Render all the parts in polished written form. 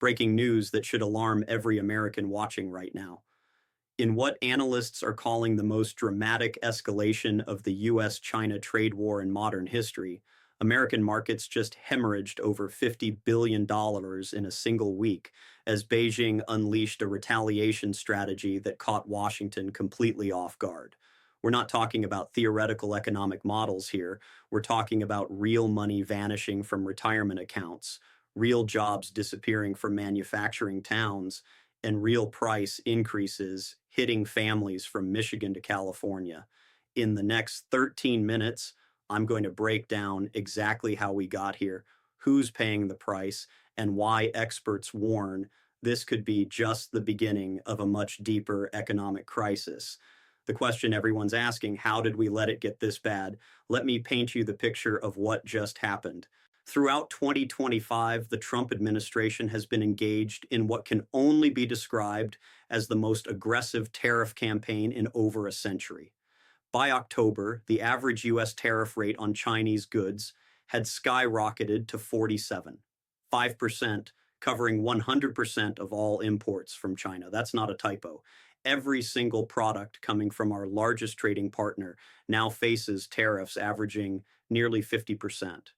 Breaking news that should alarm every American watching right now. In what analysts are calling the most dramatic escalation of the US China trade war in modern history, American markets just hemorrhaged over $50 billion in a single week as Beijing unleashed a retaliation strategy that caught Washington completely off guard. We're not talking about theoretical economic models here. We're talking about real money vanishing from retirement accounts, real jobs disappearing from manufacturing towns, and real price increases hitting families from Michigan to California. In the next 13 minutes, I'm going to break down exactly how we got here, who's paying the price, and why experts warn this could be just the beginning of a much deeper economic crisis. The question everyone's asking, how did we let it get this bad? Let me paint you the picture of what just happened. Throughout 2025, the Trump administration has been engaged in what can only be described as the most aggressive tariff campaign in over a century. By October, the average U.S. tariff rate on Chinese goods had skyrocketed to 47, 5%, covering 100% of all imports from China. That's not a typo. Every single product coming from our largest trading partner now faces tariffs averaging nearly 50%.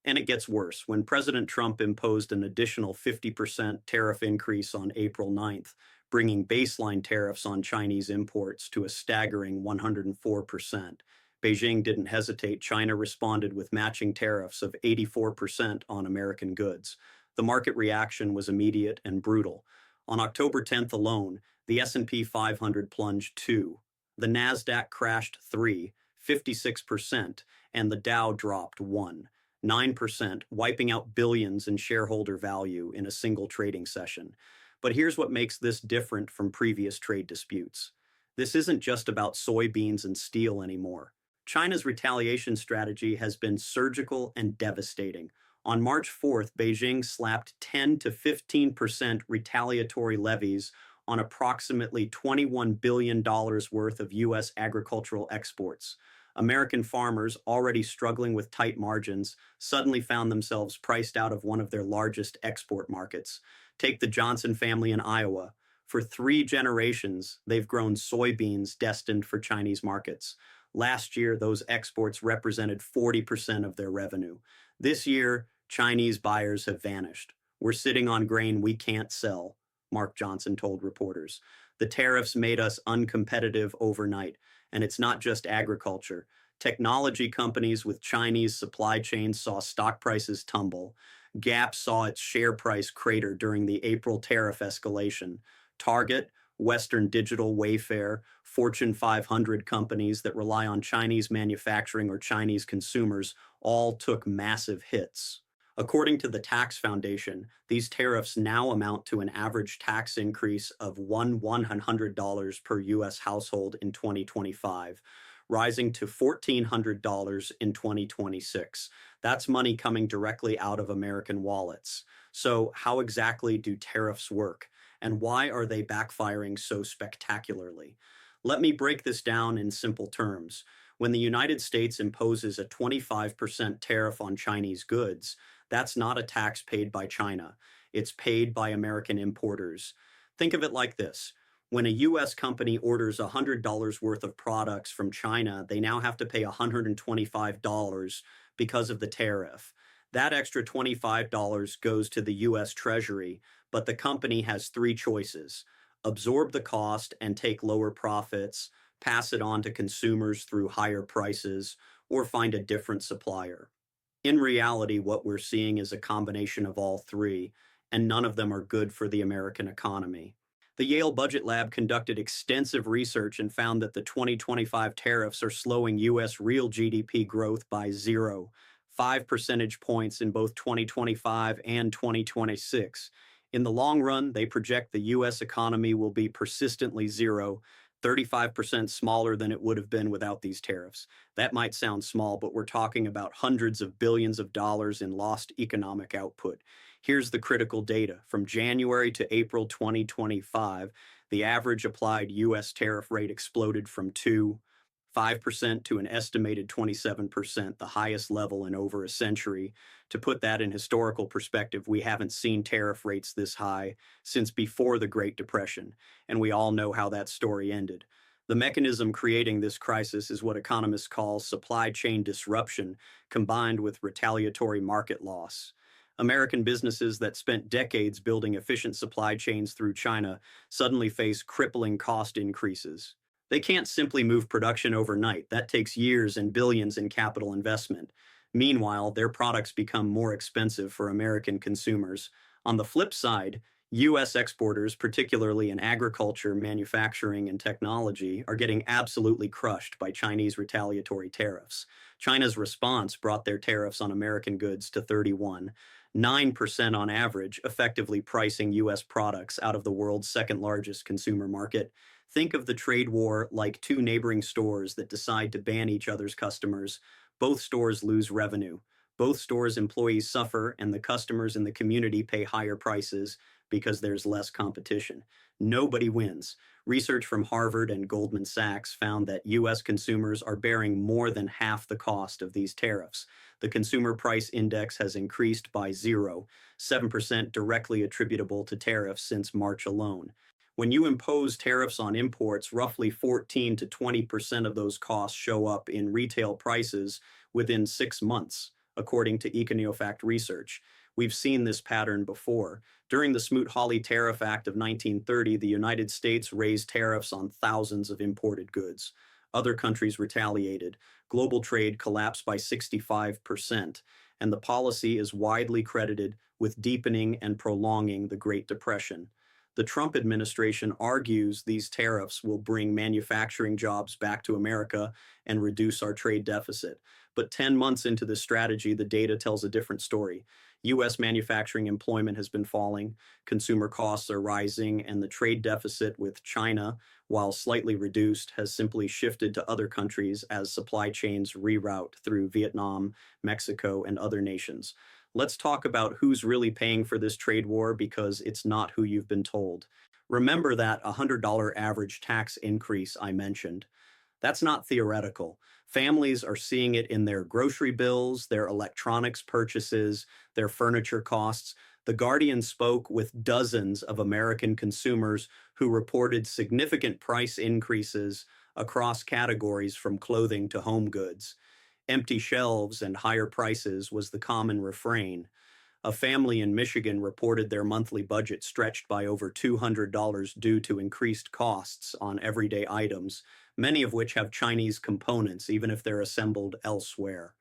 And it gets worse. When President Trump imposed an additional 50% tariff increase on April 9th, bringing baseline tariffs on Chinese imports to a staggering 104%, Beijing didn't hesitate. China responded with matching tariffs of 84% on American goods. The market reaction was immediate and brutal. On October 10th alone, the S&P 500 plunged 2, the Nasdaq crashed 3, 56%, and the Dow dropped 1. 9%, wiping out billions in shareholder value in a single trading session. But here's what makes this different from previous trade disputes. This isn't just about soybeans and steel anymore. China's retaliation strategy has been surgical and devastating. On March 4th, Beijing slapped 10 to 15% retaliatory levies on approximately $21 billion worth of U.S. agricultural exports. American farmers, already struggling with tight margins, suddenly found themselves priced out of one of their largest export markets. Take the Johnson family in Iowa. For 3 generations, they've grown soybeans destined for Chinese markets. Last year, those exports represented 40% of their revenue. This year, Chinese buyers have vanished. We're sitting on grain we can't sell, Mark Johnson told reporters. The tariffs made us uncompetitive overnight. And it's not just agriculture. Technology companies with Chinese supply chains saw stock prices tumble. Gap saw its share price crater during the April tariff escalation. Target, Western Digital, Wayfair, Fortune 500 companies that rely on Chinese manufacturing or Chinese consumers all took massive hits. According to the Tax Foundation, these tariffs now amount to an average tax increase of $100 per U.S. household in 2025, rising to $1,400 in 2026. That's money coming directly out of American wallets. So how exactly do tariffs work? And why are they backfiring so spectacularly? Let me break this down in simple terms. When the United States imposes a 25% tariff on Chinese goods, that's not a tax paid by China. It's paid by American importers. Think of it like this. When a U.S. company orders $100 worth of products from China, they now have to pay $125 because of the tariff. That extra $25 goes to the U.S. Treasury, but the company has 3 choices: absorb the cost and take lower profits, pass it on to consumers through higher prices, or find a different supplier. In reality, what we're seeing is a combination of all 3, and none of them are good for the American economy. The Yale Budget Lab conducted extensive research and found that the 2025 tariffs are slowing U.S. real GDP growth by 0.5 percentage points in both 2025 and 2026. In the long run, they project the U.S. economy will be persistently 35% smaller than it would have been without these tariffs. That might sound small, but we're talking about hundreds of billions of dollars in lost economic output. Here's the critical data. From January to April 2025, the average applied U.S. tariff rate exploded from 2, 5% to an estimated 27%, the highest level in over a century. To put that in historical perspective, we haven't seen tariff rates this high since before the Great Depression, and we all know how that story ended. The mechanism creating this crisis is what economists call supply chain disruption combined with retaliatory market loss. American businesses that spent decades building efficient supply chains through China suddenly face crippling cost increases. They can't simply move production overnight. That takes years and billions in capital investment. Meanwhile, their products become more expensive for American consumers. On the flip side, U.S. exporters, particularly in agriculture, manufacturing, and technology, are getting absolutely crushed by Chinese retaliatory tariffs. China's response brought their tariffs on American goods to 31.9% on average, effectively pricing U.S. products out of the world's second largest consumer market. Think of the trade war like two neighboring stores that decide to ban each other's customers. Both stores lose revenue. Both stores' employees suffer, and the customers in the community pay higher prices because there's less competition. Nobody wins. Research from Harvard and Goldman Sachs found that U.S. consumers are bearing more than half the cost of these tariffs. The Consumer Price Index has increased by 0.7% directly attributable to tariffs since March alone. When you impose tariffs on imports, roughly 14 to 20% of those costs show up in retail prices within 6 months, according to Econofact research. We've seen this pattern before. During the Smoot-Hawley Tariff Act of 1930, the United States raised tariffs on thousands of imported goods. Other countries retaliated. Global trade collapsed by 65%, and the policy is widely credited with deepening and prolonging the Great Depression. The Trump administration argues these tariffs will bring manufacturing jobs back to America and reduce our trade deficit. But 10 months into this strategy, the data tells a different story. U.S. manufacturing employment has been falling, consumer costs are rising, and the trade deficit with China, while slightly reduced, has simply shifted to other countries as supply chains reroute through Vietnam, Mexico, and other nations. Let's talk about who's really paying for this trade war, because it's not who you've been told. Remember that $100 average tax increase I mentioned. That's not theoretical. Families are seeing it in their grocery bills, their electronics purchases, their furniture costs. The Guardian spoke with dozens of American consumers who reported significant price increases across categories from clothing to home goods. Empty shelves and higher prices was the common refrain. A family in Michigan reported their monthly budget stretched by over $200 due to increased costs on everyday items, many of which have Chinese components, even if they're assembled elsewhere.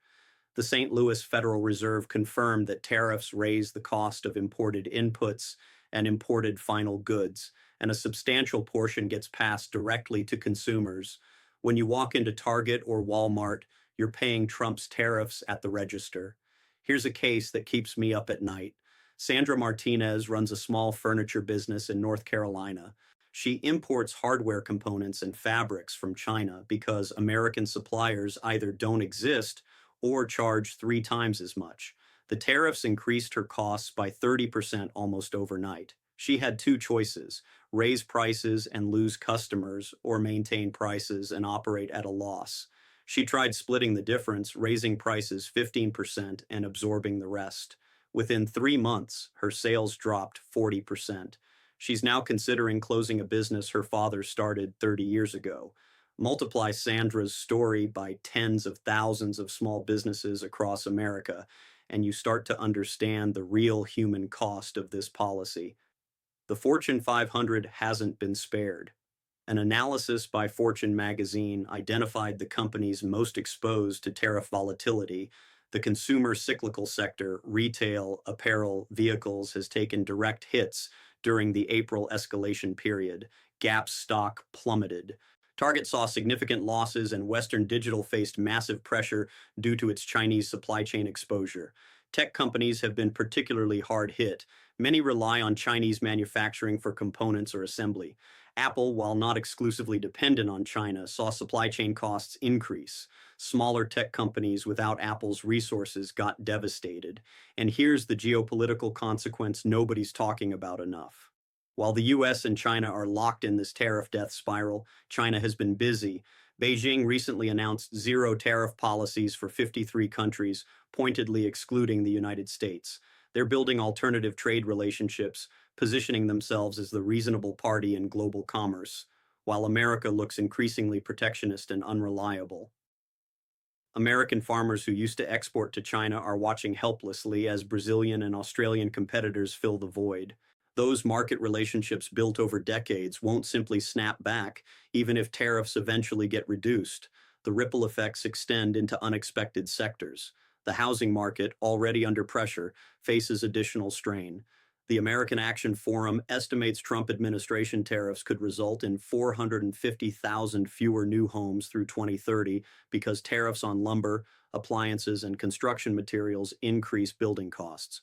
The St. Louis Federal Reserve confirmed that tariffs raise the cost of imported inputs and imported final goods, and a substantial portion gets passed directly to consumers. When you walk into Target or Walmart, you're paying Trump's tariffs at the register. Here's a case that keeps me up at night. Sandra Martinez runs a small furniture business in North Carolina. She imports hardware components and fabrics from China because American suppliers either don't exist or charge 3 times as much. The tariffs increased her costs by 30% almost overnight. She had two choices: raise prices and lose customers, or maintain prices and operate at a loss. She tried splitting the difference, raising prices 15% and absorbing the rest. Within 3 months, her sales dropped 40%. She's now considering closing a business her father started 30 years ago. Multiply Sandra's story by tens of thousands of small businesses across America, and you start to understand the real human cost of this policy. The Fortune 500 hasn't been spared. An analysis by Fortune magazine identified the companies most exposed to tariff volatility. The consumer cyclical sector, retail, apparel, vehicles, has taken direct hits during the April escalation period. Gap's stock plummeted. Target saw significant losses, and Western Digital faced massive pressure due to its Chinese supply chain exposure. Tech companies have been particularly hard hit. Many rely on Chinese manufacturing for components or assembly. Apple, while not exclusively dependent on China, saw supply chain costs increase. Smaller tech companies without Apple's resources got devastated. And here's the geopolitical consequence nobody's talking about enough. While the US and China are locked in this tariff death spiral, China has been busy Beijing recently announced zero tariff policies for 53 countries, pointedly excluding the United States. They're building alternative trade relationships, positioning themselves as the reasonable party in global commerce, while America looks increasingly protectionist and unreliable. American farmers who used to export to China are watching helplessly as Brazilian and Australian competitors fill the void. Those market relationships built over decades won't simply snap back, even if tariffs eventually get reduced. The ripple effects extend into unexpected sectors. The housing market, already under pressure, faces additional strain. The American Action Forum estimates Trump administration tariffs could result in 450,000 fewer new homes through 2030 because tariffs on lumber, appliances, and construction materials increase building costs.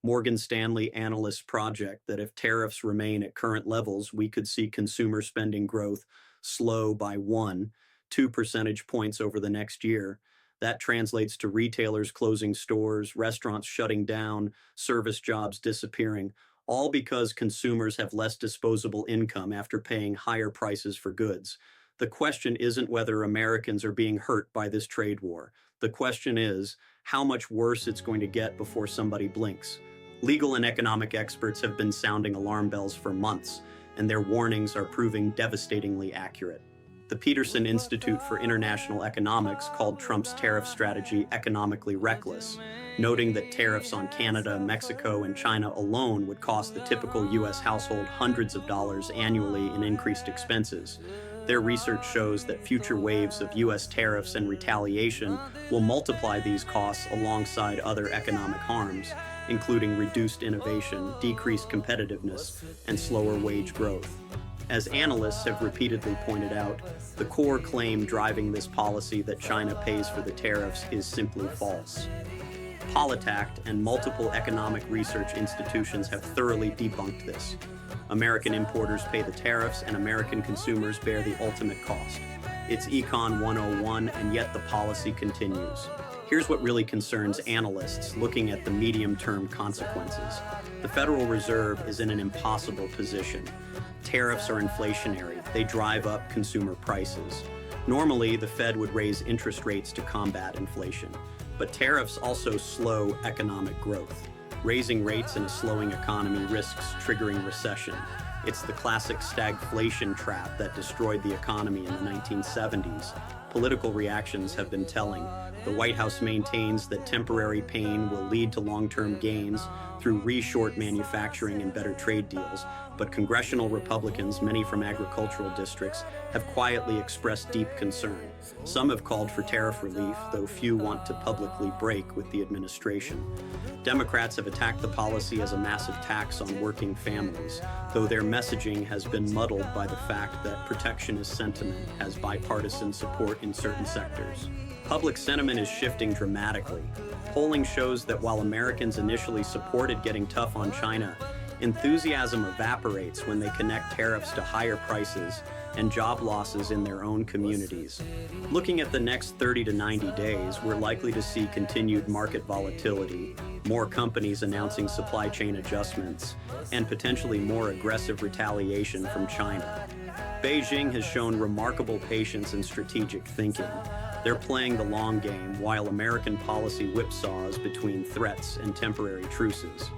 Morgan Stanley analysts project that if tariffs remain at current levels, we could see consumer spending growth slow by 2 percentage points over the next year. That translates to retailers closing stores, restaurants shutting down, service jobs disappearing, all because consumers have less disposable income after paying higher prices for goods. The question isn't whether Americans are being hurt by this trade war. The question is how much worse it's going to get before somebody blinks. Legal and economic experts have been sounding alarm bells for months, and their warnings are proving devastatingly accurate. The Peterson Institute for International Economics called Trump's tariff strategy economically reckless, noting that tariffs on Canada, Mexico, and China alone would cost the typical U.S. household hundreds of dollars annually in increased expenses. Their research shows that future waves of U.S. tariffs and retaliation will multiply these costs alongside other economic harms, including reduced innovation, decreased competitiveness, and slower wage growth. As analysts have repeatedly pointed out, the core claim driving this policy that China pays for the tariffs is simply false. Politact and multiple economic research institutions have thoroughly debunked this. American importers pay the tariffs and American consumers bear the ultimate cost. It's Econ 101, and yet the policy continues. Here's what really concerns analysts looking at the medium-term consequences. The Federal Reserve is in an impossible position. Tariffs are inflationary. They drive up consumer prices. Normally, the Fed would raise interest rates to combat inflation, but tariffs also slow economic growth. Raising rates in a slowing economy risks triggering recession. It's the classic stagflation trap that destroyed the economy in the 1970s. Political reactions have been telling. The White House maintains that temporary pain will lead to long-term gains through reshort manufacturing and better trade deals, but congressional Republicans, many from agricultural districts, have quietly expressed deep concern. Some have called for tariff relief, though few want to publicly break with the administration. Democrats have attacked the policy as a massive tax on working families, though their messaging has been muddled by the fact that protectionist sentiment has bipartisan support in certain sectors. Public sentiment is shifting dramatically. Polling shows that while Americans initially supported getting tough on China, enthusiasm evaporates when they connect tariffs to higher prices and job losses in their own communities. Looking at the next 30 to 90 days, we're likely to see continued market volatility, more companies announcing supply chain adjustments, and potentially more aggressive retaliation from China. Beijing has shown remarkable patience and strategic thinking. They're playing the long game while American policy whipsaws between threats and temporary truces.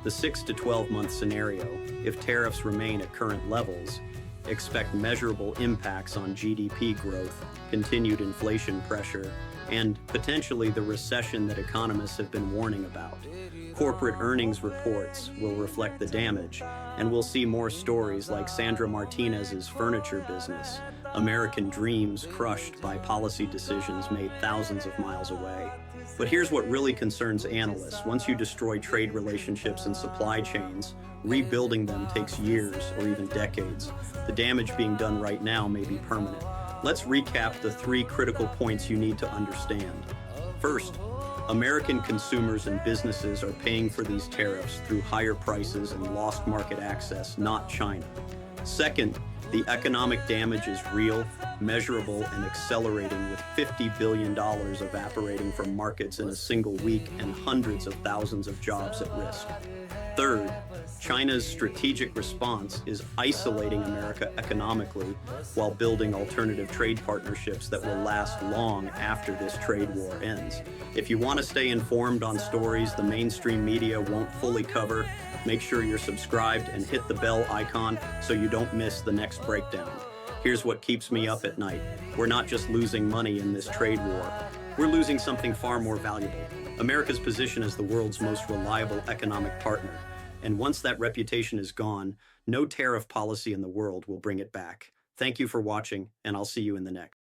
The 6 to 12-month scenario, if tariffs remain at current levels, expect measurable impacts on GDP growth, continued inflation pressure, and potentially the recession that economists have been warning about. Corporate earnings reports will reflect the damage, and we'll see more stories like Sandra Martinez's furniture business, American dreams crushed by policy decisions made thousands of miles away. But here's what really concerns analysts. Once you destroy trade relationships and supply chains, rebuilding them takes years or even decades. The damage being done right now may be permanent. Let's recap the 3 critical points you need to understand. First, American consumers and businesses are paying for these tariffs through higher prices and lost market access, not China. Second, the economic damage is real, measurable, and accelerating, with $50 billion evaporating from markets in a single week and hundreds of thousands of jobs at risk. Third, China's strategic response is isolating America economically while building alternative trade partnerships that will last long after this trade war ends. If you want to stay informed on stories the mainstream media won't fully cover, make sure you're subscribed and hit the bell icon so you don't miss the next breakdown. Here's what keeps me up at night. We're not just losing money in this trade war. We're losing something far more valuable: America's position as the world's most reliable economic partner. And once that reputation is gone, no tariff policy in the world will bring it back. Thank you for watching, and I'll see you in the next.